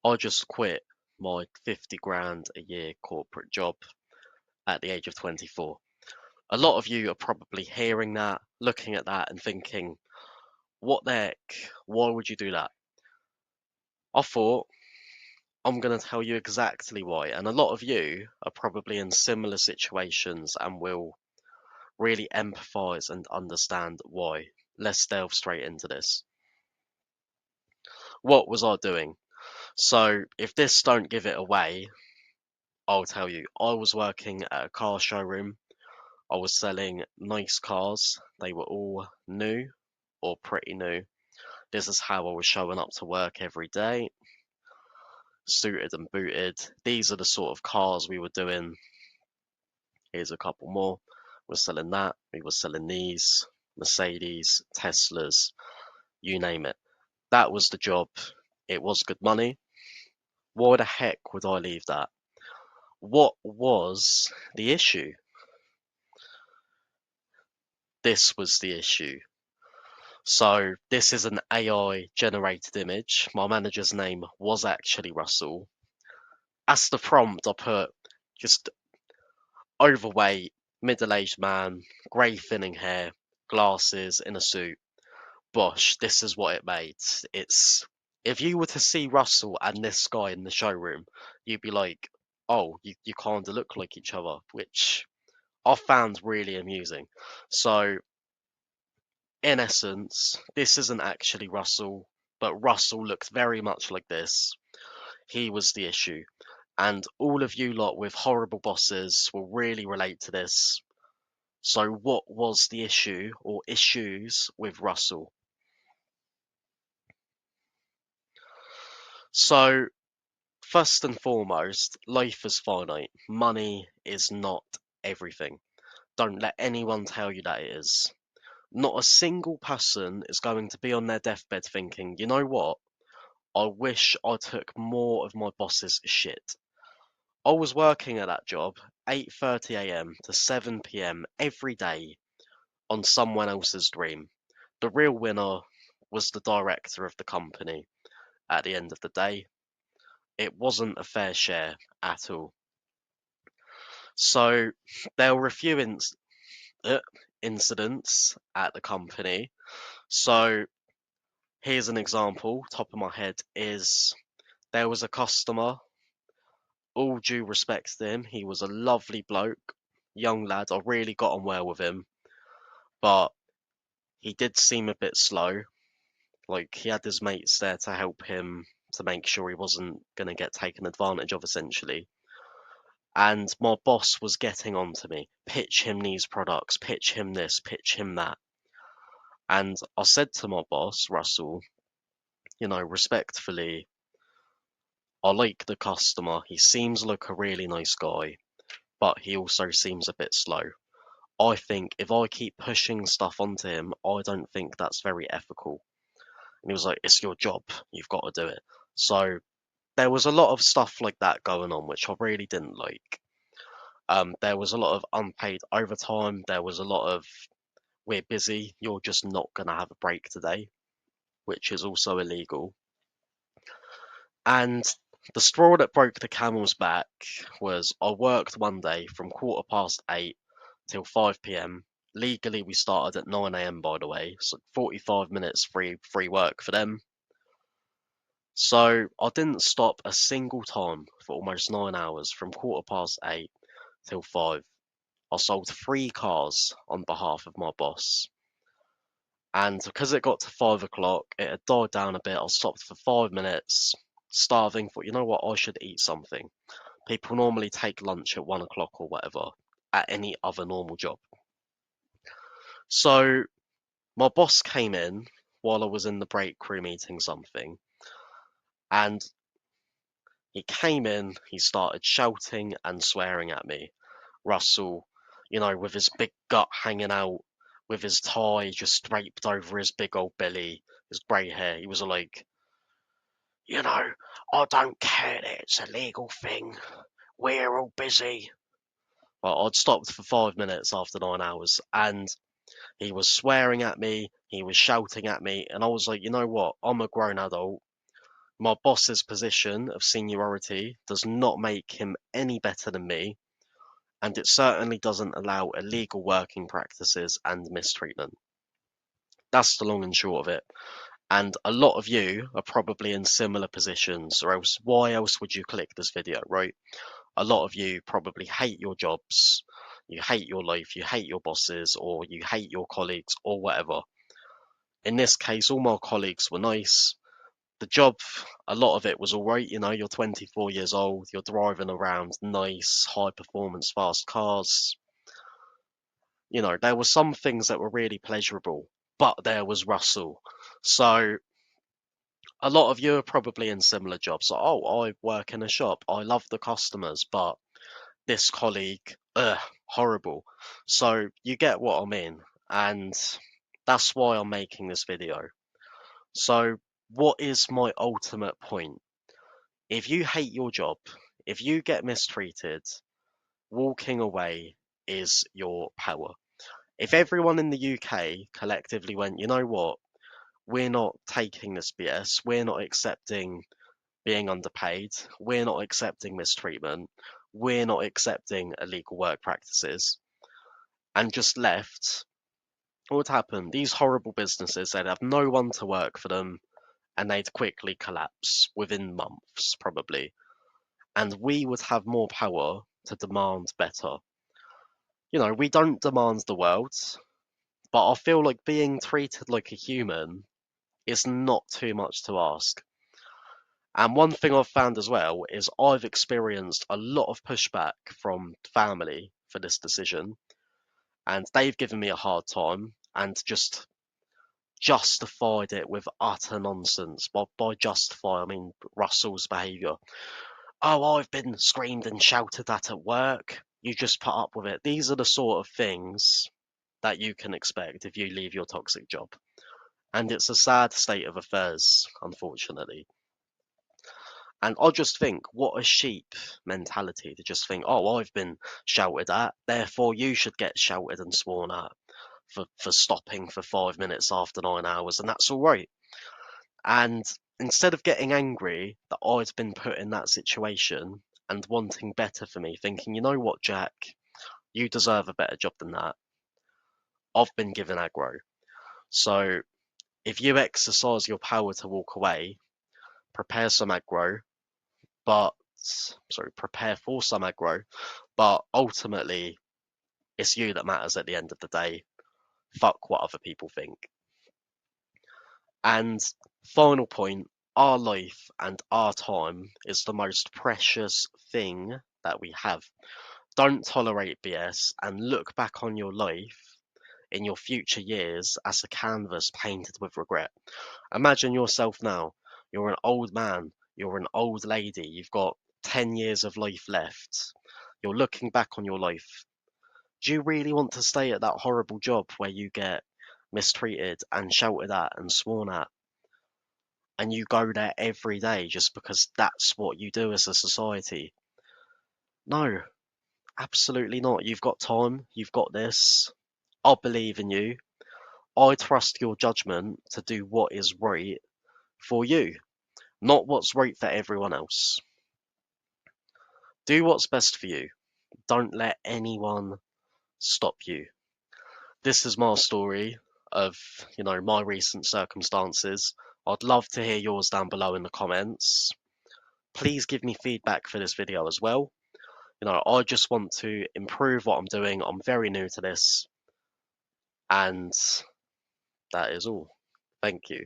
I just quit my 50 grand a year corporate job at the age of 24. A lot of you are probably hearing that, looking at that, and thinking, what the heck? Why would you do that? I thought, I'm going to tell you exactly why. And a lot of you are probably in similar situations and will really empathize and understand why. Let's delve straight into this. What was I doing? So, if this don't give it away, I'll tell you. I was working at a car showroom. I was selling nice cars. They were all new or pretty new. This is how I was showing up to work every day, suited and booted. These are the sort of cars we were doing. Here's a couple more. We're selling that. We were selling these Mercedes, Teslas, you name it. That was the job. It was good money. Why the heck would I leave that? What was the issue? This was the issue. So this is an AI generated image. My manager's name was actually Russell. As the prompt, I put just overweight, middle-aged man, grey thinning hair, glasses, in a suit. Bosh, this is what it made. It's if you were to see Russell and this guy in the showroom, you'd be like, oh, you kind of look like each other, which I found really amusing. So, in essence, this isn't actually Russell, but Russell looked very much like this. He was the issue. And all of you lot with horrible bosses will really relate to this. So, what was the issue or issues with Russell? So, first and foremost, life is finite. Money is not everything. Don't let anyone tell you that it is. Not a single person is going to be on their deathbed thinking, you know what? I wish I took more of my boss's shit. I was working at that job 8:30 a.m. to 7 p.m. every day on someone else's dream. The real winner was the director of the company at the end of the day. It wasn't a fair share at all. So there were a few uh, incidents at the company. So here's an example, top of my head, is there was a customer, all due respect to him, he was a lovely bloke, young lad, I really got on well with him, but he did seem a bit slow. Like he had his mates there to help him to make sure he wasn't going to get taken advantage of essentially. And my boss was getting on to me, pitch him these products, pitch him this, pitch him that. And I said to my boss, Russell, respectfully, I like the customer. He seems like a really nice guy, but he also seems a bit slow. I think if I keep pushing stuff onto him, I don't think that's very ethical. And he was like, it's your job. You've got to do it. So there was a lot of stuff like that going on, which I really didn't like. There was a lot of unpaid overtime. There was a lot of, we're busy. You're just not going to have a break today, which is also illegal. And the straw that broke the camel's back was I worked one day from 8:15 till 5 p.m. Legally, we started at 9 a.m. by the way, so 45 minutes free work for them. So I didn't stop a single time for almost 9 hours from 8:15 till 5. I sold 3 cars on behalf of my boss. And because it got to 5 o'clock, it had died down a bit. I stopped for 5 minutes, starving, thought, you know what, I should eat something. People normally take lunch at 1 o'clock or whatever at any other normal job. So my boss came in while I was in the break room eating something, and he came in, he started shouting and swearing at me. Russell, with his big gut hanging out, with his tie just draped over his big old belly, his grey hair. He was like, I don't care that it's a legal thing. We're all busy. Well, I'd stopped for 5 minutes after 9 hours, and he was swearing at me, he was shouting at me, and I was like, you know what? I'm a grown adult. My boss's position of seniority does not make him any better than me, and it certainly doesn't allow illegal working practices and mistreatment. That's the long and short of it. And a lot of you are probably in similar positions, or else why else would you click this video, right? A lot of you probably hate your jobs, you hate your life, you hate your bosses, or you hate your colleagues, or whatever. In this case, all my colleagues were nice. The job, a lot of it was all right. You're 24 years old, you're driving around nice, high performance, fast cars. There were some things that were really pleasurable, but there was Russell. So a lot of you are probably in similar jobs. Like, oh, I work in a shop. I love the customers, but this colleague, horrible. So you get what I mean. And that's why I'm making this video. So what is my ultimate point? If you hate your job, if you get mistreated, walking away is your power. If everyone in the UK collectively went, you know what, we're not taking this BS, we're not accepting being underpaid, we're not accepting mistreatment, we're not accepting illegal work practices, and just left, what would happen? These horrible businesses, they'd have no one to work for them, and they'd quickly collapse within months, probably. And we would have more power to demand better. We don't demand the world, but I feel like being treated like a human is not too much to ask. And one thing I've found as well is I've experienced a lot of pushback from family for this decision, and they've given me a hard time and just justified it with utter nonsense. By justify, I mean Russell's behaviour. Oh, I've been screamed and shouted at work. You just put up with it. These are the sort of things that you can expect if you leave your toxic job. And it's a sad state of affairs, unfortunately. And I just think, what a sheep mentality to just think, oh, I've been shouted at, therefore you should get shouted and sworn at for stopping for 5 minutes after 9 hours, and that's all right. And instead of getting angry that I'd been put in that situation and wanting better for me, thinking, you know what, Jack, you deserve a better job than that. I've been given aggro. So if you exercise your power to walk away, prepare some aggro, prepare for some aggro, but ultimately it's you that matters at the end of the day. Fuck what other people think. And final point, our life and our time is the most precious thing that we have. Don't tolerate BS and look back on your life in your future years as a canvas painted with regret. Imagine yourself now. You're an old man, you're an old lady, you've got 10 years of life left. You're looking back on your life. Do you really want to stay at that horrible job where you get mistreated and shouted at and sworn at? And you go there every day just because that's what you do as a society? No, absolutely not. You've got time, you've got this. I believe in you. I trust your judgment to do what is right for you, not what's right for everyone else. Do what's best for you. Don't let anyone stop you. This is my story of, my recent circumstances. I'd love to hear yours down below in the comments. Please give me feedback for this video as well. I just want to improve what I'm doing. I'm very new to this, and that is all. Thank you.